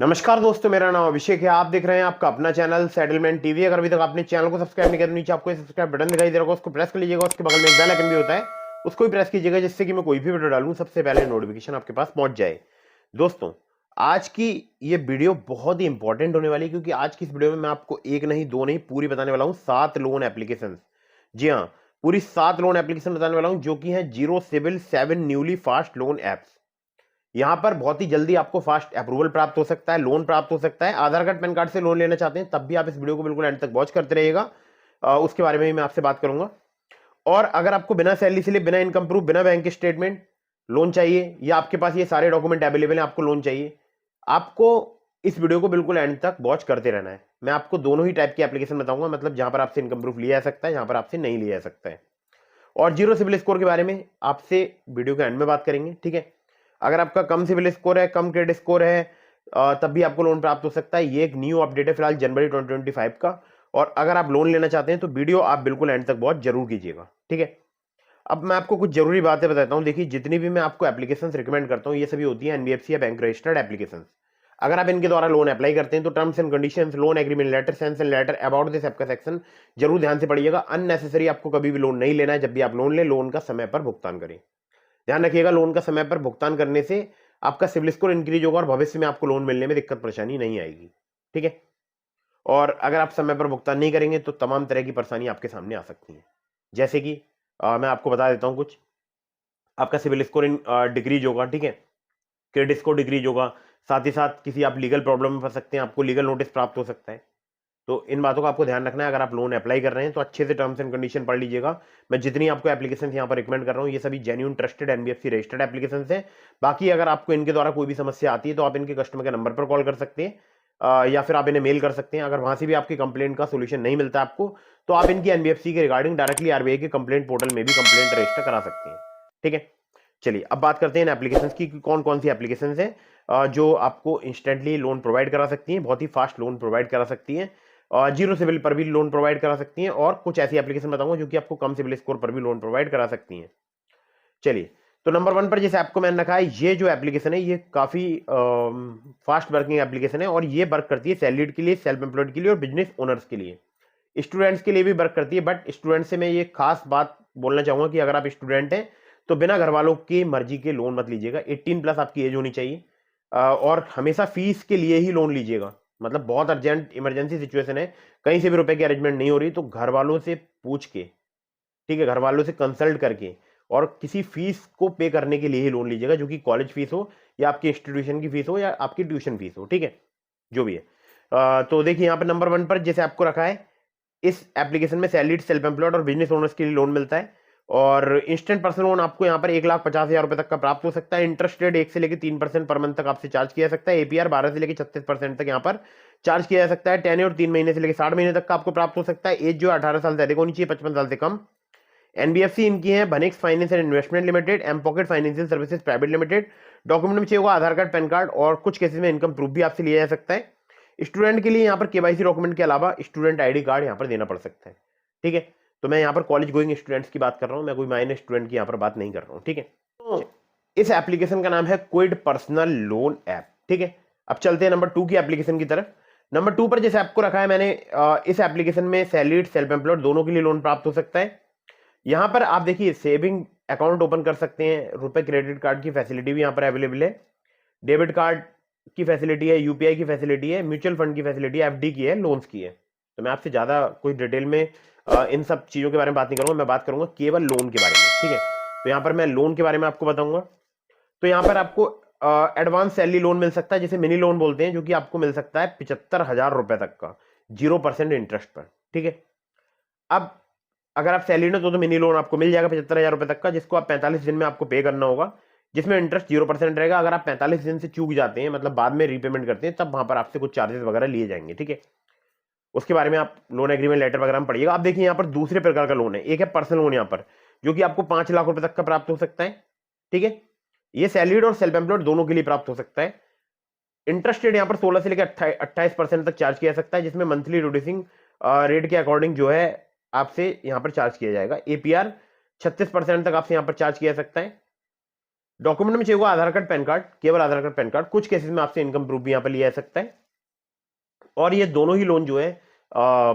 नमस्कार दोस्तों, मेरा नाम अभिषेक है। आप देख रहे हैं आपका अपना चैनल सेटलमेंट टीवी। अगर अभी तक आपने चैनल को सब्सक्राइब नहीं किया तो नीचे आपको सब्सक्राइब बटन दिखाई दे रहा होगा, उसको प्रेस कर लीजिएगा। उसके बगल में एक बेल आइकन भी होता है, उसको भी प्रेस कीजिएगा, जिससे कि मैं कोई भी वीडियो डालूं सबसे पहले नोटिफिकेशन आपके पास पहुंच जाए। दोस्तों, आज की ये वीडियो बहुत ही इंपॉर्टेंट होने वाली है, क्योंकि आज की इस वीडियो में मैं आपको एक नहीं दो नहीं पूरी बताने वाला हूं 7 लोन एप्लीकेशन। जी हाँ, पूरी 7 लोन एप्लीकेशन बताने वाला हूं, जो कि है zero CIBIL 7 newly fast loan apps. यहां पर बहुत ही जल्दी आपको फास्ट अप्रूवल प्राप्त हो सकता है, लोन प्राप्त हो सकता है। आधार कार्ड पैन कार्ड से लोन लेना चाहते हैं तब भी आप इस वीडियो को बिल्कुल एंड तक वॉच करते रहिएगा। उसके बारे में भी मैं आपसे बात करूंगा। और अगर आपको बिना सैलरी स्लिप, बिना इनकम प्रूफ, बिना बैंक स्टेटमेंट लोन चाहिए, या आपके पास ये सारे डॉक्यूमेंट अवेलेबल है, आपको लोन चाहिए, आपको इस वीडियो को बिल्कुल एंड तक वॉच करते रहना है। मैं आपको दोनों ही टाइप की एप्लीकेशन बताऊंगा, मतलब जहां पर आपसे इनकम प्रूफ लिया जा सकता है, जहां पर आपसे नहीं लिया जा सकता है। और जीरो सिविल स्कोर के बारे में आपसे वीडियो के एंड में बात करेंगे, ठीक है। अगर आपका कम सिविल स्कोर है, कम क्रेडिट स्कोर है, तब भी आपको लोन प्राप्त हो सकता है। ये एक न्यू अपडेट है फिलहाल जनवरी 2025 का। और अगर आप लोन लेना चाहते हैं तो वीडियो आप बिल्कुल एंड तक बहुत जरूर कीजिएगा, ठीक है। अब मैं आपको कुछ जरूरी बातें बताता हूं। देखिए, जितनी भी मैं आपको एप्लीकेशन रिकमेंड करता हूं, ये सभी होती है एनबीएफसी या बैंक रजिस्टर्ड एप्लीकेशन। अगर आप इनके द्वारा लोन अप्लाई करते हैं तो terms and conditions, loan agreement letter, sanction letter, about this app का सेक्शन जरूर ध्यान से पढ़िएगा। अननेसेसरी आपको कभी भी लोन नहीं लेना है। जब भी आप लोन लें, लोन का समय पर भुगतान करें। ध्यान रखिएगा, लोन का समय पर भुगतान करने से आपका सिविल स्कोर इंक्रीज होगा और भविष्य में आपको लोन मिलने में दिक्कत परेशानी नहीं आएगी, ठीक है। और अगर आप समय पर भुगतान नहीं करेंगे तो तमाम तरह की परेशानी आपके सामने आ सकती है। जैसे कि मैं आपको बता देता हूं कुछ। आपका सिविल स्कोर डिक्रीज होगा, ठीक है। क्रेडिट स्कोर डिक्रीज होगा। साथ ही साथ किसी आप लीगल प्रॉब्लम में फंस सकते हैं, आपको लीगल नोटिस प्राप्त हो सकता है। तो इन बातों का आपको ध्यान रखना है। अगर आप लोन अप्लाई कर रहे हैं तो अच्छे से टर्म्स एंड कंडीशन पढ़ लीजिएगा। मैं जितनी आपको एप्लीकेशन यहाँ पर रिकमेंड कर रहा हूँ, ये सभी genuine trusted NBFC registered application है। बाकी अगर आपको इनके द्वारा कोई भी समस्या आती है तो आप इनके कस्टमर के नंबर पर कॉल कर सकते हैं, या फिर आप इन्हें मेल कर सकते हैं। अगर वहां से भी आपकी कंप्लेंट का सोल्यूशन नहीं मिलता आपको, तो आप इनकी एनबीएफसी के रिगार्डिंग डायरेक्टली आरबीआई के कंप्लेंट पोर्टल में भी कंप्लेंट रजिस्टर करा सकते हैं, ठीक है। चलिए अब बात करते हैं इन एप्लीकेशन की कौन कौन सी एप्लीकेशन है जो आपको इंस्टेंटली लोन प्रोवाइड करा सकती हैं, बहुत ही फास्ट लोन प्रोवाइड करा सकती हैं, जीरो सिविल पर भी लोन प्रोवाइड करा सकती हैं। और कुछ ऐसी एप्लीकेशन बताऊंगा जो कि आपको कम सिविल स्कोर पर भी लोन प्रोवाइड करा सकती हैं। चलिए, तो नंबर 1 पर जैसे आपको मैंने रखा है, ये जो एप्लीकेशन है ये काफी फास्ट वर्किंग एप्लीकेशन है। और ये वर्क करती है सैलरीड के लिए, सेल्फ एम्प्लॉयड के लिए और बिजनेस ओनर्स के लिए। स्टूडेंट्स के लिए भी वर्क करती है, बट स्टूडेंट से मैं ये खास बात बोलना चाहूंगा कि अगर आप स्टूडेंट हैं तो बिना घर वालों की मर्जी के लोन मत लीजिएगा। 18 प्लस आपकी एज होनी चाहिए। और हमेशा फीस के लिए ही लोन लीजिएगा। मतलब बहुत अर्जेंट इमरजेंसी सिचुएशन है, कहीं से भी रुपए की अरेंजमेंट नहीं हो रही, तो घर वालों से पूछ के, ठीक है, घर वालों से कंसल्ट करके और किसी फीस को पे करने के लिए ही लोन लीजिएगा, जो कि कॉलेज फीस हो या आपकी इंस्टीट्यूशन की फीस हो या आपकी ट्यूशन फीस हो, ठीक है, जो भी है। तो देखिए यहाँ पर नंबर 1 पर जैसे आपको रखा है, इस एप्लीकेशन में सैलरीड, सेल्फ एम्प्लॉयड और बिजनेस ओनर्स के लिए लोन मिलता है। और इंस्टेंट पर्सनल लोन आपको यहाँ पर 1,50,000 रुपए तक का प्राप्त हो सकता है। इंटरेस्ट रेट 1 से लेकर 3% पर मंथ तक आपसे चार्ज किया जा सकता है। एपीआर 12 से लेकर 36% तक यहाँ पर चार्ज किया जा सकता है। टेन्योर और 3 महीने से लेकर 60 महीने तक का आपको प्राप्त हो सकता है। एज जो 18 साल से अधिक होनी चाहिए, 55 साल से कम। एनबीएफसी इनकी है Banex finance and investment limited, M pocket financial services private limited. Document में चाहिए होगा आधार कार्ड, पैन कार्ड, और कुछ केसेस में इनकम प्रूफ भी आपसे लिया जा सकता है। स्टूडेंट के लिए यहाँ पर केवाईसी डॉक्यूमेंट के अलावा स्टूडेंट आईडी कार्ड यहाँ पर देना पड़ सकता है, ठीक है। तो मैं यहाँ पर कॉलेज गोइंग स्टूडेंट्स की बात कर रहा हूँ, मैं कोई माइनर स्टूडेंट की यहाँ पर बात नहीं कर रहा हूँ, ठीक है। तो इस एप्लीकेशन का नाम है क्विड पर्सनल लोन ऐप, ठीक है। अब चलते हैं नंबर 2 की एप्लीकेशन की तरफ। नंबर 2 पर जैसे आपको रखा है मैंने, इस एप्लीकेशन में सैलरीड, सेल्फ एम्प्लॉयड दोनों के लिए लोन प्राप्त हो सकता है। यहां पर आप देखिए सेविंग अकाउंट ओपन कर सकते हैं, रुपए क्रेडिट कार्ड की फैसिलिटी भी यहां पर अवेलेबल है, डेबिट कार्ड की फैसिलिटी है, यूपीआई की फैसिलिटी है, म्यूचुअल फंड की फैसिलिटी है, एफडी की है, लोन्स की है। तो मैं आपसे ज्यादा कोई डिटेल में इन सब चीजों के बारे में बात नहीं करूंगा, मैं बात करूंगा केवल लोन के बारे में, ठीक है। तो यहाँ पर मैं लोन के बारे में आपको बताऊंगा। तो यहाँ पर आपको एडवांस सैलरी लोन मिल सकता है, जिसे मिनी लोन बोलते हैं, जो कि आपको मिल सकता है 75,000 रुपए तक का, 0% इंटरेस्ट पर, ठीक है। अब अगर आप सैलरी ना तो मिनी लोन आपको मिल जाएगा 75,000 रुपए तक का, जिसको आप 45 दिन में आपको पे करना होगा, जिसमें इंटरेस्ट 0% रहेगा। अगर आप 45 दिन से चूक जाते हैं, मतलब बाद में रीपेमेंट करते हैं, तब वहां पर आपसे कुछ चार्जेस वगैरह लिए जाएंगे, ठीक है। उसके बारे में आप लोन एग्रीमेंट लेटर वगैरह में पढ़िएगा। आप देखिए यहाँ पर दूसरे प्रकार का लोन है, एक है पर्सनल लोन यहाँ पर, जो कि आपको 5 लाख रुपए तक का प्राप्त हो सकता है, ठीक है। ये सैलरीड और सेल्फ एम्प्लॉयड दोनों के लिए प्राप्त हो सकता है। इंटरेस्ट रेट यहाँ पर 16 से लेकर 28% तक चार्ज किया जा सकता है, जिसमें मंथली रिड्यूसिंग रेट के अकॉर्डिंग जो है आपसे यहाँ पर चार्ज किया जाएगा। एपीआर 36% तक आपसे यहाँ पर चार्ज किया जा सकता है। डॉक्यूमेंट में चाहिए होगा आधार कार्ड पैन कार्ड, केवल आधार कार्ड पैन कार्ड। कुछ केसेस में आपसे इनकम प्रूफ भी यहाँ पर लिया जा सकता है। और ये दोनों ही लोन जो है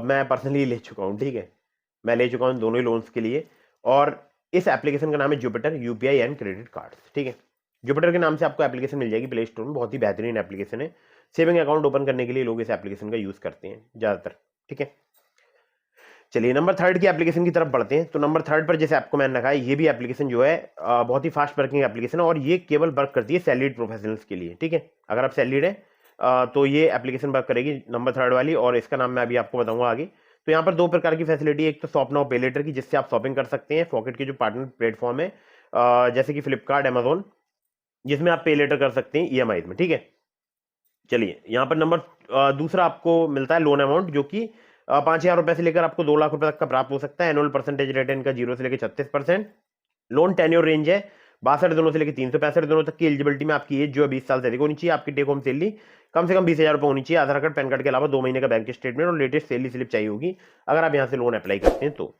मैं पर्सनली ले चुका हूँ, ठीक है, मैं ले चुका हूँ दोनों ही लोन्स के लिए। और इस एप्लीकेशन का नाम है Jupiter UPI and credit cards, ठीक है। जुपिटर के नाम से आपको एप्लीकेशन मिल जाएगी प्ले स्टोर में, बहुत ही बेहतरीन एप्लीकेशन है। सेविंग अकाउंट ओपन करने के लिए लोग इस एप्लीकेशन का यूज करते हैं ज्यादातर, ठीक है। चलिए नंबर थर्ड की एप्लीकेशन की तरफ बढ़ते हैं। तो नंबर थर्ड पर जैसे आपको मैंने रखा है, ये भी एप्लीकेशन जो है बहुत ही फास्ट वर्किंग एप्लीकेशन है, और ये केवल वर्क करती है सैलरीड प्रोफेशनल्स के लिए, ठीक है। अगर आप सैलरीड है तो ये एप्लीकेशन वर्क करेगी नंबर थर्ड वाली, और इसका नाम मैं अभी आपको बताऊंगा आगे। तो यहाँ पर दो प्रकार की फैसिलिटी है, एक तो शॉप नाउ पे लेटर की, जिससे आप शॉपिंग कर सकते हैं पॉकेट के जो पार्टनर प्लेटफॉर्म है जैसे कि फ्लिपकार्ट, अमेजोन, जिसमें आप पे लेटर कर सकते हैं ईएमआई में, ठीक है। चलिए यहाँ पर नंबर दूसरा आपको मिलता है लोन अमाउंट, जो कि 5,000 रुपए से लेकर आपको 2 लाख रुपए तक का प्राप्त हो सकता है। एनुअल परसेंटेज रेट है इनका 0 से लेकर 36%। लोन टेन्योर रेंज है 62 दिनों से लेकर 365 दिनों तक की। एलिजिबिलिटी में आपकी एज जो है 20 साल से अधिक होनी चाहिए। आपकी टेक होम सैलरी कम से कम 20,000 रुपए होनी चाहिए। आधार कार्ड पैन कार्ड के अलावा 2 महीने का बैंक स्टेटमेंट और लेटेस्ट सैलरी स्लिप चाहिए होगी अगर आप यहाँ से लोन अप्लाई करते हैं तो।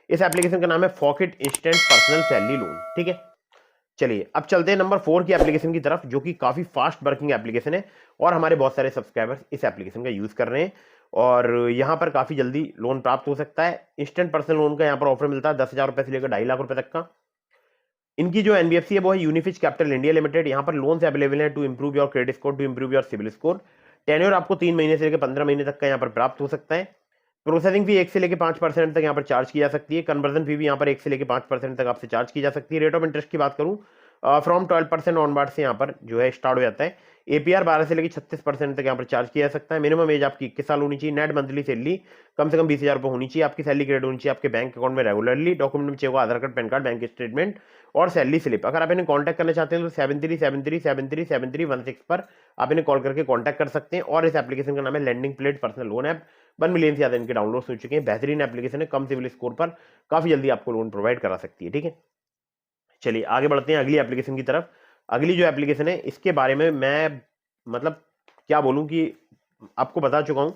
इस एप्लीकेशन का नाम है फॉकेट इंस्टेंट पर्सनल सैलरी लोन, ठीक है। चलिए अब चलते हैं नंबर 4 की एप्लीकेशन की तरफ, जो कि काफी फास्ट वर्किंग एप्लीकेशन है, और हमारे बहुत सारे सब्सक्राइबर्स इस एप्लीकेशन का यूज कर रहे हैं, और यहाँ पर काफी जल्दी लोन प्राप्त हो सकता है। इंस्टेंट पर्सनल लोन का यहाँ पर ऑफर मिलता है 10,000 रुपए से लेकर 2.5 लाख रुपए तक का। इनकी जो एनबीएफसी है वो है यूनिफिज कैपिटल इंडिया लिमिटेड। यहाँ पर लोन अवेलेबल है to improve your credit score, to improve your CIBIL score. Tenure आपको 3 महीने से लेकर 15 महीने तक का यहाँ पर प्राप्त हो सकता है। प्रोसेसिंग फी 1 से लेकर 5% तक यहाँ पर चार्ज की जा सकती है। कन्वर्जन फी भी यहाँ पर 1 से लेकर 5% तक आपसे चार्ज की जा सकती है। रेट ऑफ इंटरेस्ट की बात करूँ फ्रॉम 12% ऑनवर्ड से यहाँ पर जो है स्टार्ट हो जाता है। एपीआर 12 से लेकर 36% तक यहाँ पर चार्ज किया जा सकता है। मिनिमम एज आपकी 21 साल होनी चाहिए। नेट मंथली सैलरी कम से कम 20,000 रुपए होनी चाहिए। आपकी सैलरी क्रेडिट होनी चाहिए आपके बैंक अकाउंट में रेगुलरली। डॉक्यूमेंट में चाहिए Aadhaar card, PAN card, bank statement और सैलरी स्लिप। अगर आप इन्हें कॉन्टैक्ट करना चाहते हैं तो 7373737316 पर आप इन्हें कॉल करके कॉन्टैक्ट कर सकते हैं। और इस एप्लीकेशन का नाम है lending plate personal loan app. 1 million से ज्यादा इनके डाउनलोड हो चुके हैं। बेहतरीन एप्लीकेशन है, कम सिविल स्कोर पर काफी जल्दी आपको लोन प्रोवाइड करा सकती है, ठीक है। चलिए आगे बढ़ते हैं अगली एप्लीकेशन की तरफ। अगली जो एप्लीकेशन है इसके बारे में मैं मतलब क्या बोलूं कि आपको बता चुका हूं,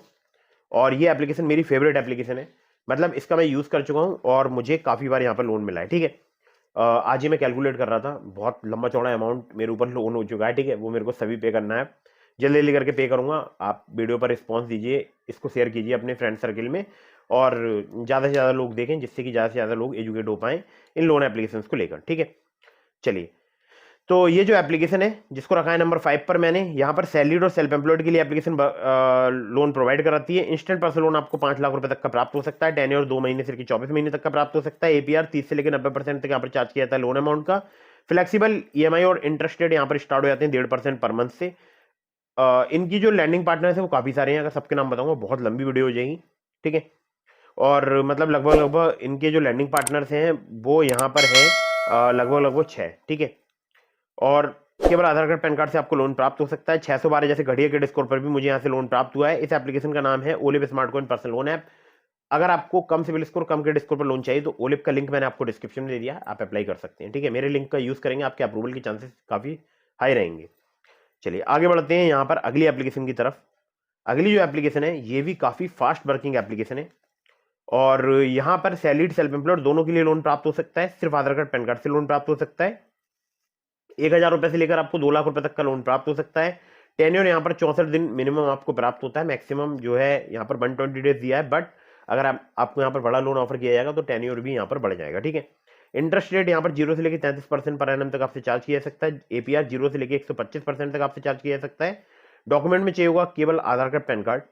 और ये एप्लीकेशन मेरी फेवरेट एप्लीकेशन है। मतलब इसका मैं यूज कर चुका हूं और मुझे काफी बार यहाँ पर लोन मिला है, ठीक है। आज ही मैं कैलकुलेट कर रहा था, बहुत लंबा चौड़ा अमाउंट मेरे ऊपर लोन हो चुका है, ठीक है। वो मेरे को सभी पे करना है, जल्दी जल्दी करके पे करूंगा। आप वीडियो पर रिस्पॉन्स दीजिए, इसको शेयर कीजिए अपने फ्रेंड सर्किल में, और ज़्यादा से ज़्यादा लोग देखें, जिससे कि ज़्यादा से ज़्यादा लोग एजुकेट हो पाएं इन लोन एप्लीकेशन को लेकर, ठीक है। चलिए तो ये जो एप्लीकेशन है जिसको रखा है नंबर 5 पर मैंने, यहाँ पर सैलरीड और सेल्फ एम्प्लॉयड के लिए एप्लीकेशन लोन प्रोवाइड कराती है। इंस्टेंट पर्सनल लोन आपको 5 लाख रुपए तक का प्राप्त हो सकता है। टेन्योर 2 महीने से लेकर 24 महीने तक का प्राप्त हो सकता है। एपीआर 30 से लेकर 90% तक यहाँ पर चार्ज किया जाता है लोन अमाउंट का। फ्लेक्सिबल ईएमआई और इंटरेस्ट रेट यहाँ पर स्टार्ट हो जाते हैं 1.5% पर मंथ से। इनकी जो लैंडिंग पार्टनर्स है वो काफी सारे हैं, अगर सबके नाम बताऊंगा बहुत लंबी वीडियो हो जाएगी, ठीक है। और मतलब लगभग लगभग इनके जो लैंडिंग पार्टनर्स हैं वो यहाँ पर है लगभग लगभग 6, ठीक है। और केवल आधार कार्ड पैन कार्ड से आपको लोन प्राप्त हो सकता है। 612 जैसे घड़िया क्रेडिट स्कोर पर भी मुझे यहाँ से लोन प्राप्त हुआ है। इस एप्लीकेशन का नाम है olive smart coin personal loan app. अगर आपको कम सिविल स्कोर, कम क्रेडिट स्कोर पर लोन चाहिए तो ओलिव का लिंक मैंने आपको डिस्क्रिप्शन में दे दिया, आप अप्लाई कर सकते हैं, ठीक है। मेरे लिंक का यूज करेंगे, आपके अप्रूवल के चांसेस काफी हाई रहेंगे। चलिए आगे बढ़ते हैं यहाँ पर अगली एप्लीकेशन की तरफ। अगली जो एप्लीकेशन है ये भी काफी फास्ट वर्किंग एप्लीकेशन है, और यहाँ पर सैलरीड सेल्फ एम्प्लॉयड दोनों के लिए लोन प्राप्त हो सकता है। सिर्फ आधार कार्ड पैन कार्ड से लोन प्राप्त हो सकता है। 1,000 रुपए से लेकर आपको 2 लाख रुपए तक का लोन प्राप्त हो सकता है। टेन्योर यहाँ पर 64 दिन मिनिमम आपको प्राप्त होता है। मैक्सिमम जो है यहाँ पर 120 डेज दिया है, बट अगर आपको यहाँ पर बड़ा लोन ऑफर किया जाएगा तो टेन्योर भी यहाँ पर बढ़ जाएगा, ठीक है। इंटरेस्ट रेट यहाँ पर 0 से लेकर 33% पर एनम तक आपसे चार्ज किया जा सकता है। एपीआर 0 से लेकर 125% तक आपसे चार्ज किया जा सकता है। डॉक्यूमेंट में चाहिए होगा केवल आधार कार्ड, पैन कार्ड,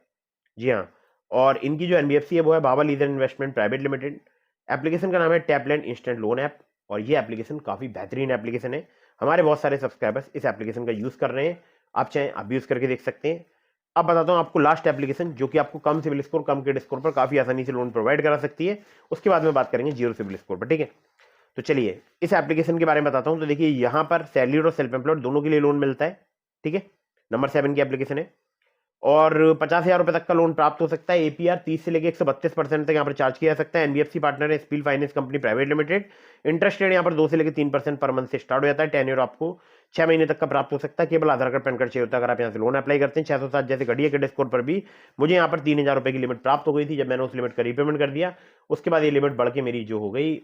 जी हाँ। और इनकी जो एनबीएफसी है वो है Baba leisure investment private limited. Application का नाम है टैपलैंड इंस्टेंट लोन ऐप, और ये एप्लीकेशन काफी बेहतरीन एप्लीकेशन है। हमारे बहुत सारे सब्सक्राइबर्स इस एप्लीकेशन का यूज कर रहे हैं, आप चाहें आप भी यूज करके देख सकते हैं। अब बताता हूं आपको लास्ट एप्लीकेशन जो कि आपको कम सिविल स्कोर, कम क्रेडिट स्कोर पर काफी आसानी से लोन प्रोवाइड करा सकती है। उसके बाद में बात करेंगे जीरो सिविल स्कोर पर, ठीक है। तो चलिए इस एप्लीकेशन के बारे में बताता हूं। तो देखिए यहाँ पर सैलरी और सेल्फ एम्प्लॉयड दोनों के लिए लोन मिलता है, ठीक है। नंबर 7 की एप्लीकेशन है, और 50,000 रुपए तक का लोन प्राप्त हो सकता है। एपीआर 30 से लेकर 132% तक यहाँ पर चार्ज किया जा सकता है। एनबीएफसी पार्टनर है spill finance company private limited. Interest rate यहाँ पर 2 से लेकर 3% पर मंथ से स्टार्ट हो जाता है। टेन्योर आपको 6 महीने तक का प्राप्त हो सकता है। केवल आधार कार्ड, पैन कार्ड चाहिए होता है अगर आप यहाँ से लोन अप्लाई करते हैं। 607 जैसे घड़िया क्रेडिट स्कोर पर भी मुझे यहाँ पर 3,000 रुपए की लिमिट प्राप्त हो गई थी। जब मैंने उस लिमिट का रीपेमेंट कर दिया उसके बाद ये लिमिट बढ़ के मेरी जो हो गई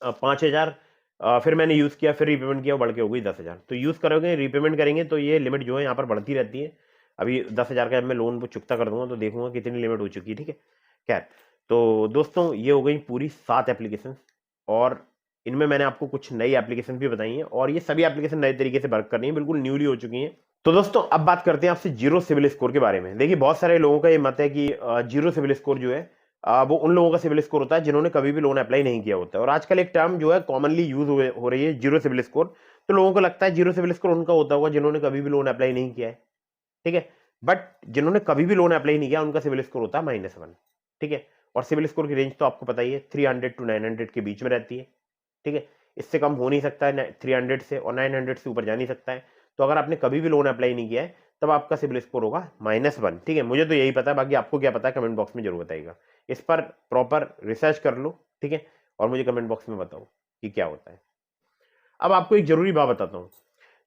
5,000 फिर मैंने यूज़ किया, फिर रीपेमेंट किया, वो बढ़ के हो गई 10,000। तो यूज़ करोगे, रीपेमेंट करेंगे तो ये लिमिट जो है यहाँ पर बढ़ती रहती है। अभी 10,000 का जब मैं लोन चुकता कर दूंगा तो देखूंगा कितनी लिमिट हो चुकी है, ठीक है। खैर, तो दोस्तों ये हो गई पूरी 7 एप्लीकेशन, और इनमें मैंने आपको कुछ नई एप्लीकेशन भी बताई हैं, और ये सभी एप्लीकेशन नए तरीके से वर्क कर रही हैं, बिल्कुल न्यूली हो चुकी हैं। तो दोस्तों अब बात करते हैं आपसे जीरो सिविल स्कोर के बारे में। देखिए बहुत सारे लोगों का ये मत है कि जीरो सिविल स्कोर जो है वो उन लोगों का सिविल स्कोर होता है जिन्होंने कभी भी लोन अप्लाई नहीं किया होता है। और आजकल एक टर्म जो है कॉमनली यूज हो रही है, जीरो सिविल स्कोर। तो लोगों को लगता है जीरो सिविल स्कोर उनका होता होगा जिन्होंने कभी भी लोन अप्लाई नहीं किया है, ठीक है। बट जिन्होंने कभी भी लोन अप्लाई नहीं किया उनका सिविल स्कोर होता है -1, ठीक है। और सिविल स्कोर की रेंज तो आपको पता ही है, 300 to 900 के बीच में रहती है, ठीक है। इससे कम हो नहीं सकता है 300 से, और 900 से ऊपर जा नहीं सकता है। तो अगर आपने कभी भी लोन अप्लाई नहीं किया है तब आपका सिविल स्कोर होगा -1, ठीक है। मुझे तो यही पता है, बाकी आपको क्या पता है कमेंट बॉक्स में जरूर बताइएगा। इस पर प्रॉपर रिसर्च कर लो, ठीक है, और मुझे कमेंट बॉक्स में बताओ कि क्या होता है। अब आपको एक जरूरी बात बताता हूँ।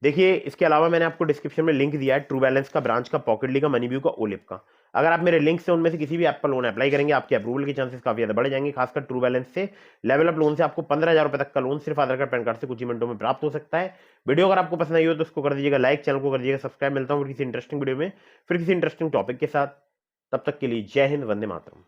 देखिए इसके अलावा मैंने आपको डिस्क्रिप्शन में लिंक दिया है ट्रू बैलेंस का, ब्रांच का, पॉकेटली का, मनीव्यू का, ओलिप का। अगर आप मेरे लिंक से उनमें से किसी भी ऐप पर लोन अप्लाई करेंगे आपके अप्रूवल के चांसेस काफी ज्यादा बढ़ जाएंगे। खासकर ट्रू बैलेंस से लेवल अप लोन से आपको 15,000 रुपए तक का लोन सिर्फ आधार कार्ड पैन कार्ड से कुछ ही मिनटों में प्राप्त हो सकता है। वीडियो अगर आपको पसंद आई हो तो उसको कर दीजिएगा लाइक, चैनल को कर दीजिएगा सब्सक्राइब। मिलता हूँ फिर किसी इंटरेस्टिंग वीडियो में, फिर किसी इंटरेस्टिंग टॉपिक के साथ। तब तक के लिए जय हिंद, वंदे मातरम।